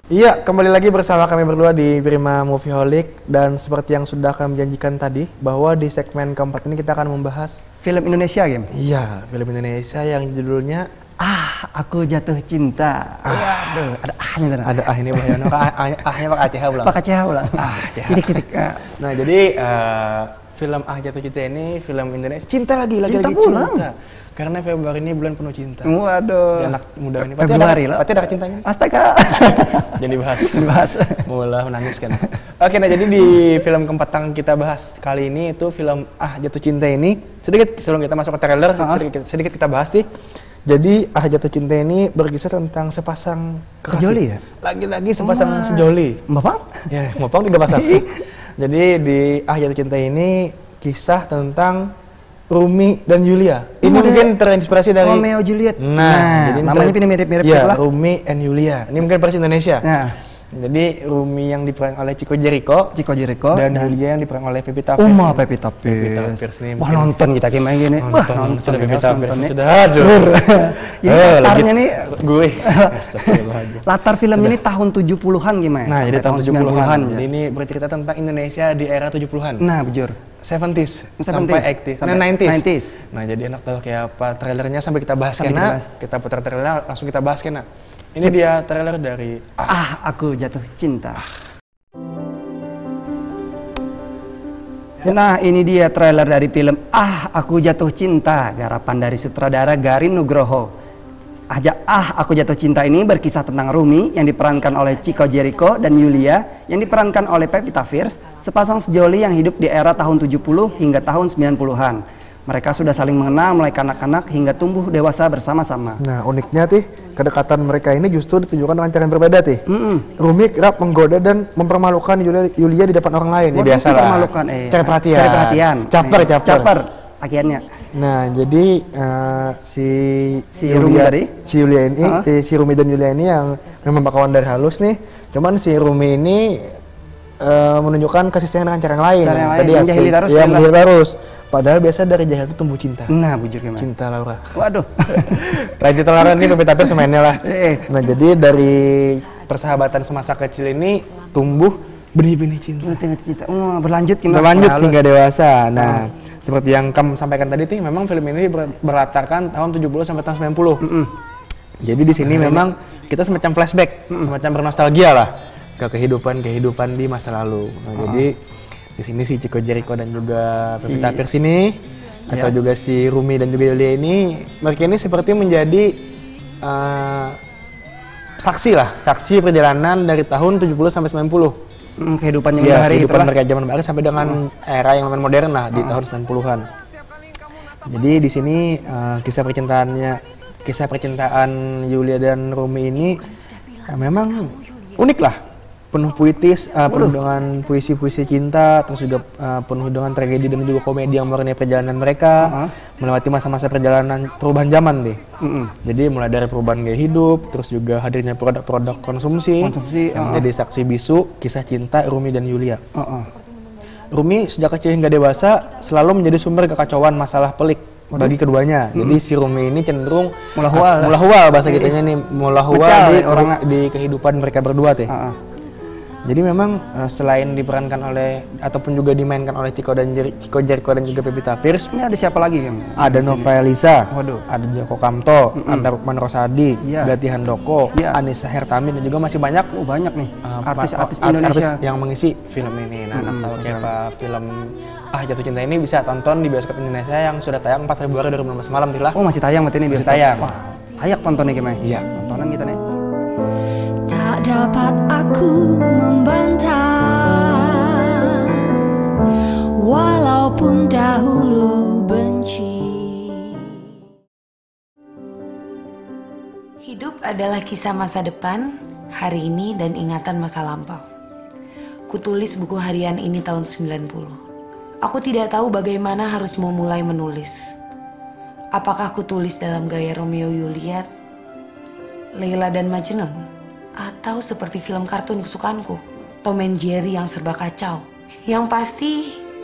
Iya, kembali lagi bersama kami berdua di Prima Movieholic. Dan seperti yang sudah kami janjikan tadi, bahwa di segmen keempat ini kita akan membahas film Indonesia, Game. Iya, film Indonesia yang judulnya Aku Jatuh Cinta. Waduh, ada ahnya tadi. Ada ini Bayono, ahnya Pak Aceh ulang. Pak Aceh ulang. Kitik-kitik. Nah, jadi film Jatuh Cinta ini film Indonesia. Cinta lagi pulang. Cinta. Karena Februari ini bulan penuh cinta. Waduh. Anak muda ini. Februari lah. Pasti ada cintanya. Astaga. Jadi dibahas. Mulai menangis kan. Oke, nah jadi di film keempat yang kita bahas kali ini itu film Jatuh Cinta ini. Sedikit sebelum kita masuk ke trailer, sedikit kita bahas nih. Jadi Jatuh Cinta ini berkisah tentang sepasang kekasih. Sejoli ya? Lagi-lagi sepasang sejoli. Bapak? Ya, Bapak 3 pasang. Jadi di Jatuh Cinta ini kisah tentang Rumi dan Yulia. Ini mungkin terinspirasi dari Romeo Juliet. Nah, jadi namanya mirip-mirip ya, lah. Rumi and Yulia. Ini mungkin versi Indonesia. Nah. Jadi Rumi yang diperan oleh Chico Jericho dan Yulia yang diperan oleh Pevita Pierce. Pevita Pierce. Nih, wah, nonton kita kayak main gini. Nonton Pevita Pierce sudah. Aduh. Ini latarnya nih gue. Astagfirullahaladzim. Latar film ini tahun 70-an gimana? Nah, jadi tahun 70-an. Ini bercerita tentang Indonesia di era 70-an. Nah, bujur. 70s sampai 80s, sampai 90s. Nah, jadi enak tahu kayak apa trailernya sampai kita bahas kena. Kita putar trailer langsung kita bahas kena. Ini dia trailer dari Aku Jatuh Cinta. Nah, ini dia trailer dari film Aku Jatuh Cinta, garapan dari sutradara Garin Nugroho. Aku Jatuh Cinta ini berkisah tentang Rumi yang diperankan oleh Chico Jericho dan Yulia yang diperankan oleh Pevita Pierce, sepasang sejoli yang hidup di era tahun 70 hingga tahun 90-an. Mereka sudah saling mengenal mulai kanak-kanak hingga tumbuh dewasa bersama-sama. Nah, uniknya kedekatan mereka ini justru ditunjukkan dengan cara yang berbeda Rumi kerap menggoda dan mempermalukan Yulia di depan orang lain. Ini biasa lah. Cari perhatian. Caper. Akhirnya. Nah, jadi si Rumi dan Yulia ini yang memang bakawan dari halus nih. Cuman si Rumi ini menunjukkan kasih sayang dengan cara yang lain. Tadi menjahili terus. Padahal biasa dari jahil itu tumbuh cinta. Nah, bujur gimana? Cinta Laura. Waduh. Lanjut Laura ini Pevita Pierce mainnya lah. Nah, jadi dari persahabatan semasa kecil ini tumbuh benih-benih cinta. Berlanjut hingga dewasa. Nah, seperti yang kamu sampaikan tadi memang film ini berlatarkan tahun 70 sampai tahun 90. Jadi di sini memang kita semacam flashback, semacam bernostalgia lah ke kehidupan di masa lalu. Nah, jadi di sini si Chico Jericho dan juga Pevita Pierce ini atau juga si Rumi dan juga Yulia ini, mereka ini seperti menjadi saksi perjalanan dari tahun 70 sampai 90. Kehidupan kehidupan mereka zaman baru sampai dengan era yang modern lah di tahun 90-an. Jadi di sini kisah percintaan Yulia dan Rumi ini memang unik lah, penuh puitis, penuh dengan puisi-puisi cinta, terus juga penuh dengan tragedi dan juga komedi yang mewarnai perjalanan mereka melewati masa-masa perjalanan perubahan zaman nih. Jadi mulai dari perubahan gaya hidup, terus juga hadirnya produk-produk konsumsi yang menjadi saksi bisu kisah cinta Rumi dan Yulia. Rumi sejak kecil hingga dewasa selalu menjadi sumber kekacauan masalah pelik bagi keduanya. Jadi si Rumi ini cenderung mulahwal bahasa kitanya nih, mulahwal di kehidupan mereka berdua teh. Jadi memang selain diperankan oleh ataupun juga dimainkan oleh Chico Jericho dan juga Pevita Pierce, ini ada siapa lagi kan? Ada Nova Elisa, ada Joko Kamto, ada Rukman Rosadi, Gati Handoko, Anissa Hertami dan juga masih banyak nih artis-artis Indonesia yang mengisi film ini. Nah, tahu kayak film Jatuh Cinta ini bisa tonton di bioskop Indonesia yang sudah tayang 4 Februari 2019 malam lah. Oh, masih tayang berarti ini masih tayang. Wah, ayak tonton nih gimana? Iya, tontonan kita nih. Tak dapat aku membantah, walaupun dahulu benci. Hidup adalah kisah masa depan, hari ini dan ingatan masa lampau. Kutulis buku harian ini tahun 90. Aku tidak tahu bagaimana harus memulai menulis. Apakah kutulis dalam gaya Romeo Juliet, Leila dan Majnun? Atau seperti film kartun kesukaanku, Tom and Jerry yang serba kacau. Yang pasti,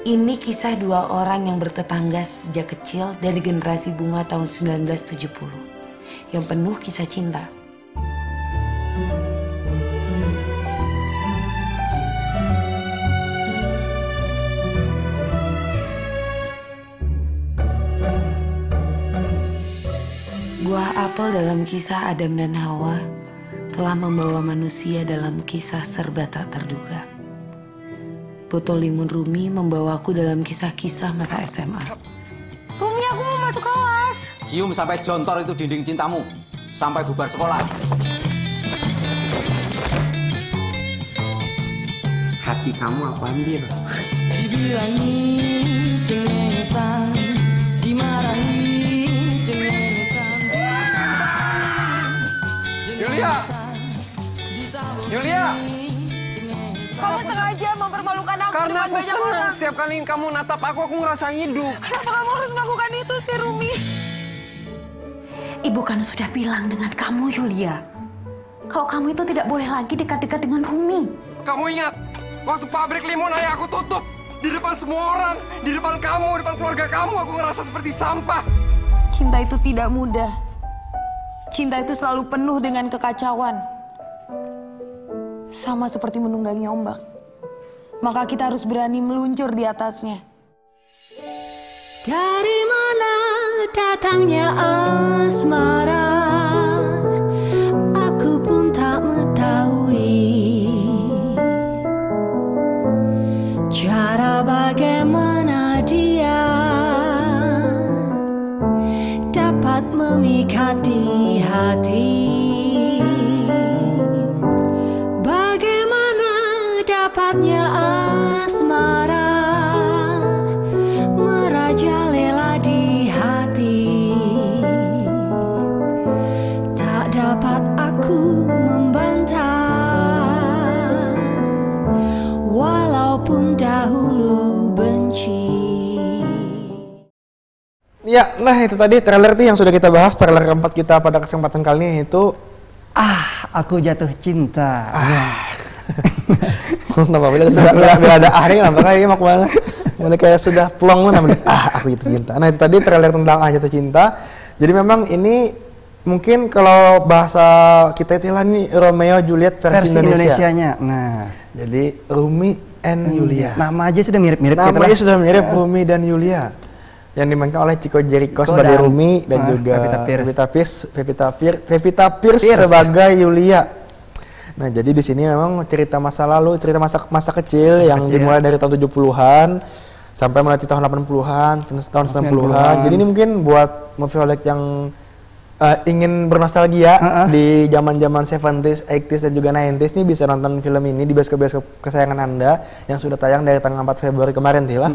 ini kisah dua orang yang bertetangga sejak kecil dari generasi bunga tahun 1970. Yang penuh kisah cinta. Buah apel dalam kisah Adam dan Hawa telah membawa manusia dalam kisah serba tak terduga. Botol limun Rumi membawaku dalam kisah-kisah masa SMA. Rumi, aku mau masuk kelas. Cium sampai jontor itu dinding cintamu. Sampai bubar sekolah. Hati kamu apaan dia? Dibilangi cengengesan, dimarahi cengengesan. Yulia! Yulia! Kamu sengaja mempermalukan aku Karena depan aku banyak senang orang. setiap kali kamu natap aku ngerasa hidup. Kenapa kamu harus melakukan itu sih, Rumi? Ibu kan sudah bilang dengan kamu, Yulia. Kalau kamu itu tidak boleh lagi dekat-dekat dengan Rumi. Kamu ingat, waktu pabrik limun ayah aku tutup. Di depan semua orang, di depan kamu, di depan keluarga kamu, aku ngerasa seperti sampah. Cinta itu tidak mudah. Cinta itu selalu penuh dengan kekacauan. Sama seperti menunggangi ombak. Maka kita harus berani meluncur di atasnya. Dari mana datangnya asmara? Aku pun tak mengetahui cara bagaimana dia dapat memikat di hati. Bagaimana dapatnya asmara merajalela di hati. Tak dapat aku membantah, walaupun dahulu benci. Ya, nah itu tadi trailer yang sudah kita bahas, trailer keempat kita pada kesempatan kali ini itu Aku jatuh cinta. Kenapa bila sudah bila ada akhirnya kenapa kayak mau kemana? Mulai kayak sudah plong namanya. Aku jatuh cinta. Nah itu tadi trailer tentang jatuh cinta. Jadi memang ini mungkin kalau bahasa kita itulah nih Romeo Juliet versi Indonesia. Indonesianya. Nah, Jadi Rumi and Yulia. nama aja sudah mirip-mirip. Namanya sudah mirip Rumi dan Yulia. Yang dimainkan oleh Chico Jericho sebagai Rumi dan juga Pevita Pierce sebagai Yulia. Nah, jadi di sini memang cerita masa lalu, cerita masa kecil yang dimulai dari tahun 70-an sampai mulai tahun 80-an, tahun 90-an. Jadi ini mungkin buat movieaholic yang ingin bernostalgia di zaman-zaman 70s, 80s dan juga 90s nih bisa nonton film ini di bioskop-bioskop kesayangan Anda yang sudah tayang dari tanggal 4 Februari kemarin lah.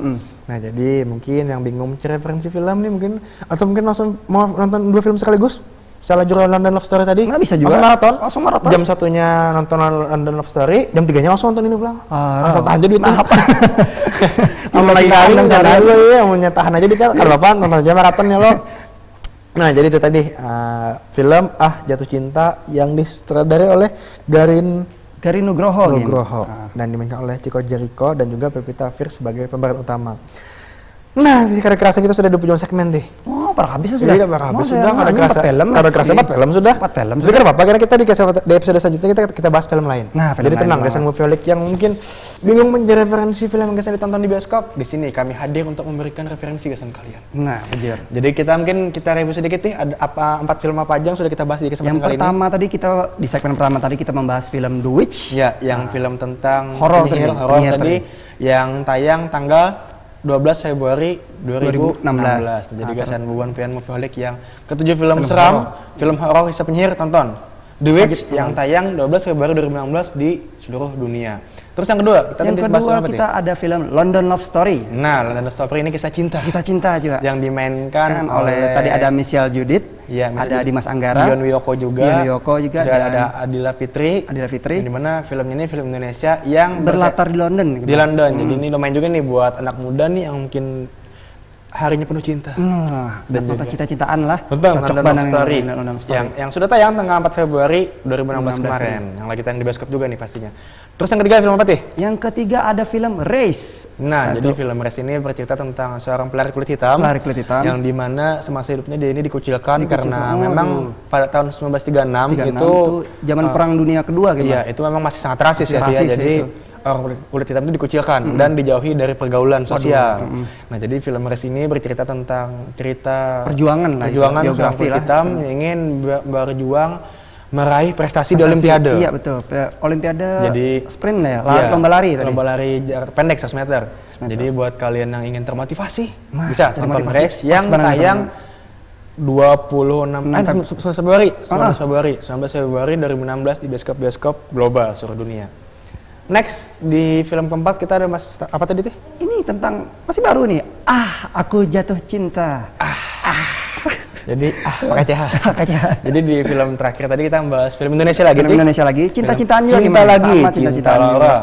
Nah, jadi mungkin yang bingung mencari referensi film nih mungkin atau mungkin langsung mau nonton dua film sekaligus. Salah judul London Love Story tadi. Nggak bisa juga. Langsung maraton. Jam satunya nonton London Love Story, jam 3-nya langsung nonton ini pulang. Langsung tahan aja duit. Lagi kali nggak dulu ya, mau tahan aja di kalau Bapak nonton aja maraton ya lo. Nah, jadi itu tadi film Jatuh Cinta yang disutradarai oleh Garin Nugroho. dan dimainkan oleh Chico Jericho dan juga Pevita Pierce sebagai pemeran utama. Nah, karena kerasa kita sudah 20 segmen deh. Oh, parah habis sudah. Jadi parah habis sudah karena kerasa 4 film sudah. 4 film. Jadi kenapa? Karena kita di episode selanjutnya kita bahas film lain. Nah, jadi tenang guys, movieaholic yang mungkin bingung mencari referensi film yang biasa ditonton di bioskop. Di sini kami hadir untuk memberikan referensi kesan kalian. Nah, benar. Jadi kita review sedikit nih ada 4 film apa aja yang sudah kita bahas di kesempatan kali ini. Yang pertama tadi di segmen pertama tadi kita membahas film The Witch. Ya, yang film tentang horor tadi yang tayang tanggal 12 Februari 2016. Jadi kesan bubuan pian movieaholic yang ketujuh film seram, film horor kisah penyihir tonton. The Witch yang tayang 12 Februari 2016 di seluruh dunia. Terus yang kedua, kita ada film London Love Story. Nah, London Love Story ini kisah cinta. Kisah cinta juga. Yang dimainkan oleh tadi ada Michelle Judith, ada Dimas Anggara, Dion Wiyoko juga, ada Adila Fitri. Di mana film ini film Indonesia yang berlatar di London. Di London. Jadi ini lumayan juga nih buat anak muda nih yang mungkin harinya penuh cinta. Dan nonton cinta-cintaan lah. Tentang London Love Story. Yang sudah tayang tanggal 4 Februari 2016 kemarin. Yang lagi tayang di bioskop juga nih pastinya. Terus yang ketiga film apa sih? Yang ketiga ada film Race. Nah, jadi film Race ini bercerita tentang seorang pelari kulit hitam. Yang dimana semasa hidupnya dia ini dikucilkan karena memang pada tahun 1936 itu zaman Perang Dunia Kedua gitu. Iya, itu memang masih sangat rasis ya dia. Jadi orang kulit hitam itu dikucilkan dan dijauhi dari pergaulan sosial. Nah, jadi film Res ini bercerita tentang cerita perjuangan seorang kulit hitam yang ingin berjuang meraih prestasi di Olimpiade. Iya betul, Olimpiade. Jadi sprint ya, lomba lari tadi. Lomba lari jarak pendek 100 meter. Jadi buat kalian yang ingin termotivasi, bisa tonton Res yang tayang 19 Februari 2016 di bioskop global seluruh dunia. Next, di film keempat kita ada apa tadi tuh? Ini tentang masih baru nih. Aku jatuh cinta. Jadi pakai CH. Jadi di film terakhir tadi kita membahas film Indonesia lagi. Cinta-cintaan juga cinta gimana? Lagi. Sama cinta-cintaan Laura.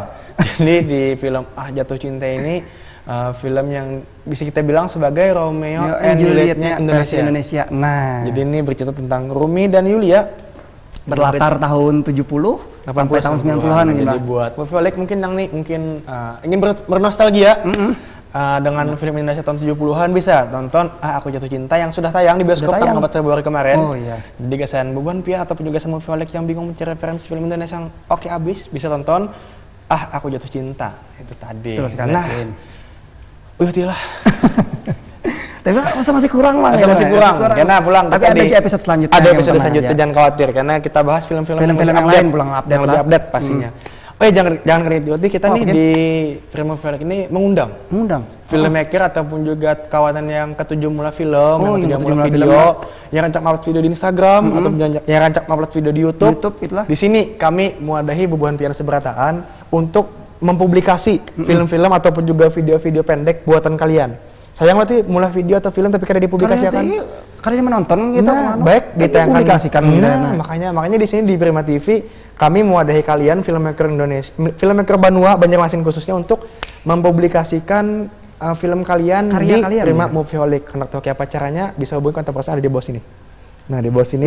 Jadi di film Jatuh Cinta ini film yang bisa kita bilang sebagai Romeo and Juliet-nya Indonesia. Nah, jadi ini bercerita tentang Rumi dan Yulia berlatar tahun 70 sampai tahun 90-an gitu. Jadi buat Movie mungkin yang nih ingin bernostalgia dengan film Indonesia tahun 70-an bisa tonton Aku Jatuh Cinta yang sudah tayang di bioskop tanggal 4 Februari kemarin. Jadi kesan beban pian ataupun juga sama Movie yang bingung mencari referensi film Indonesia yang oke abis bisa tonton Aku Jatuh Cinta itu tadi. Nah, lah. Tapi masih kurang lah. Masih kurang. Karena pulang. Tapi ada di episode selanjutnya. Ada episode selanjutnya, jangan khawatir karena kita bahas film-film yang lain pulang yang lebih update pastinya. Oh ya jangan kredit kita nih di Prima Film ini mengundang filmmaker ataupun juga kawanan yang ketujuh mula film, yang mula video, yang rancak upload video di Instagram ataupun yang rancak upload video di YouTube itulah. Di sini kami mewadahi Bubuhan Pian Seberataan untuk mempublikasi film-film ataupun juga video-video pendek buatan kalian. Sayang berarti mulai video atau film tapi kada dipublikasikan. Karena menonton gitu. Baik dipublikasikan. Makanya di sini di Prima TV kami mewadahi kalian filmmaker Indonesia, filmmaker Banua Banjarmasin khususnya untuk mempublikasikan film kalian di Prima Movieholic. Hendak tahu apa caranya bisa hubungi kontak person ada di bawah sini. Nah di bawah sini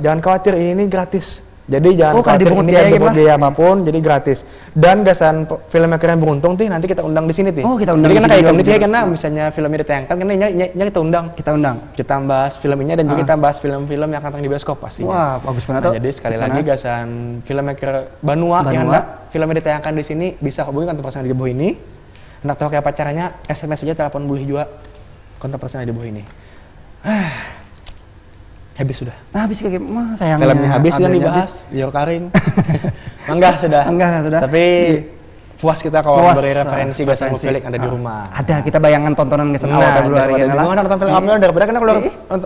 jangan khawatir ini gratis. Jadi jangan khawatir ini tidak biaya apapun, jadi gratis. Dan gasan filmmaker yang beruntung tuh nanti kita undang di sini tuh. Kita undang. Jadi karena misalnya filmnya ditayangkan kan ini kita undang. Kita bahas film ini dan juga kita bahas film-film yang akan tayang di bioskop pastinya. Wah, bagus banget. Jadi sekali lagi gasan filmmaker Banua yang filmnya ditayangkan di sini bisa hubungi kontak person di bawah ini. Hendak tahu kayak apa caranya, SMS aja, telepon boleh juga. Kontak person di bawah ini. Habis sudah. Habis kayak sayangnya. Filmnya habis yang dibahas. Lior Karin. Enggak sudah. Tapi puas kita kalau beri referensi bahasa Movie ada di rumah. Ada kita bayangan tontonan ke awal Februari ini. Bingung nonton film apa daripada kan kalau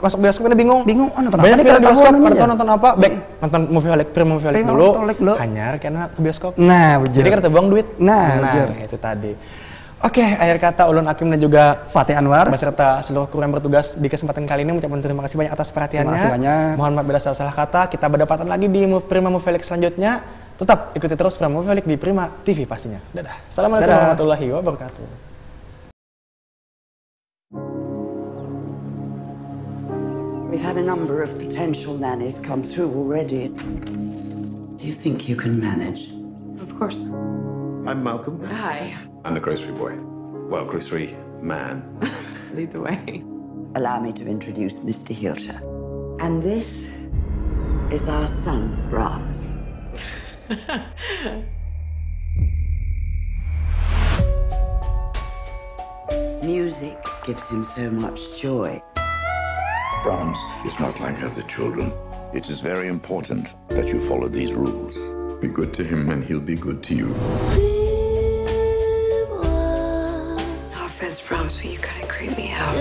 masuk bioskop kan bingung. Nonton banyak film bioskop nonton apa? Baik nonton Movie Prima Movie dulu. Hanyar karena ke bioskop. Jadi kan terbuang duit. Nah, itu tadi. Oke, akhir kata Ulun Hakim dan juga Fatih Anwar beserta seluruh kru yang bertugas di kesempatan kali ini mengucapkan terima kasih banyak atas perhatiannya. Mohon maaf bila salah kata. Kita berdapatan lagi di Prima Movie selanjutnya. Tetap ikuti terus Prima Movie di Prima TV pastinya. Dadah. Assalamualaikum warahmatullahi wabarakatuh. We've had a number of potential nannies come through already. Do you think you can manage? Of course. I'm Malcolm. Hi. I'm the grocery boy. Well, grocery man. Lead the way. Allow me to introduce Mr. Hilscher. And this is our son, Brahms. Music gives him so much joy. Brahms is not like other children. It is very important that you follow these rules. Be good to him and he'll be good to you. No offense, Brahms, but you kind of creep me out.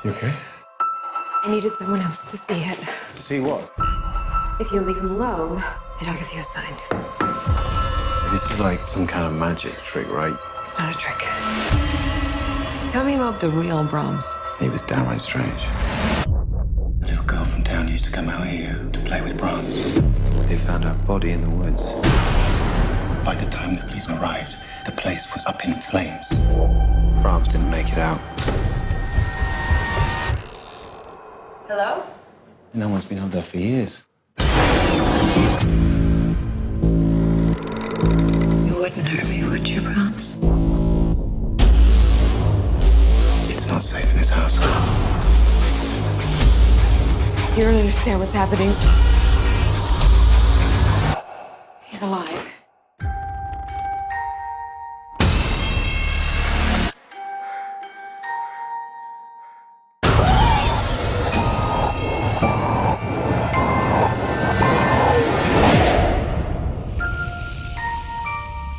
You okay? I needed someone else to see it. To see what? If you leave him alone, then I'll give you a sign. This is like some kind of magic trick, right? It's not a trick. Tell me about the real Brahms. He was downright strange. A little girl from town used to come out here to play with Brahms. They found her body in the woods. By the time the police arrived, the place was up in flames. Brahms didn't make it out. Hello? No one's been out there for years. You wouldn't hurt me, would you, Brahms? It's not safe in this house. You don't understand what's happening. He's alive.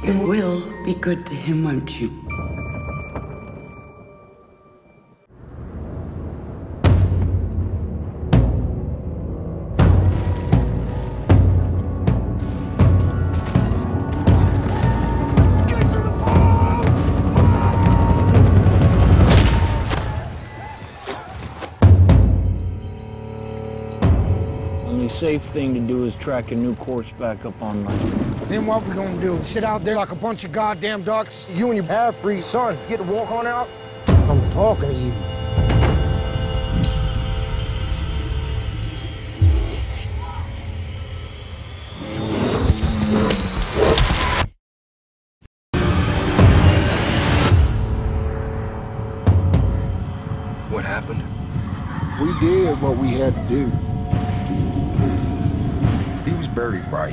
You will be good to him, won't you? Only safe thing to do is track a new course back up on land. Then what we gonna do? Sit out there like a bunch of goddamn ducks? You and your half-breed son get to walk on out? I'm talking to you. What happened? We did what we had to do. He was buried right.